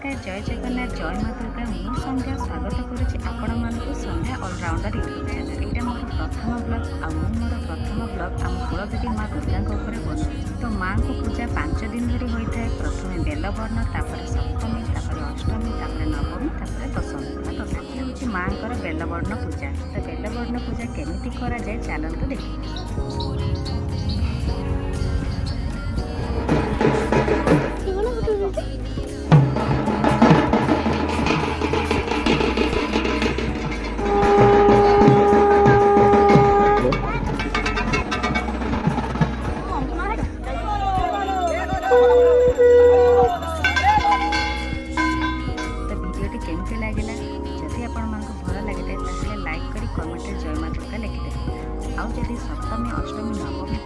नमस्कार जय जगन्नाथ जय माँ दुर्गा मु संध्या स्वागत करुच्ची आपण मानक संध्या ऑलराउंडर यूट्यूब चैनल। यहाँ मोर प्रथम ब्लग मोर प्रथम ब्लग आम कुलदेवी माँ दुर्गा बना तो माँ को पूजा 5 दिन धरी होता है। प्रथम बेलवर्ण तापर सप्तमी तापर अष्टमी तापर नवमी तापर दशमी दशमी हूँ माँ बेलवर्ण पूजा। तो बेलवर्ण पूजा केमिति करा जाए चलतु देखिए। तो भिडियोटी केमती लगे जदि आपण भल लगे लाइक करी कमेंट जय माँ दुर्गा लिखिदेवे। आउ जदि सप्तमी अष्टमी नवमी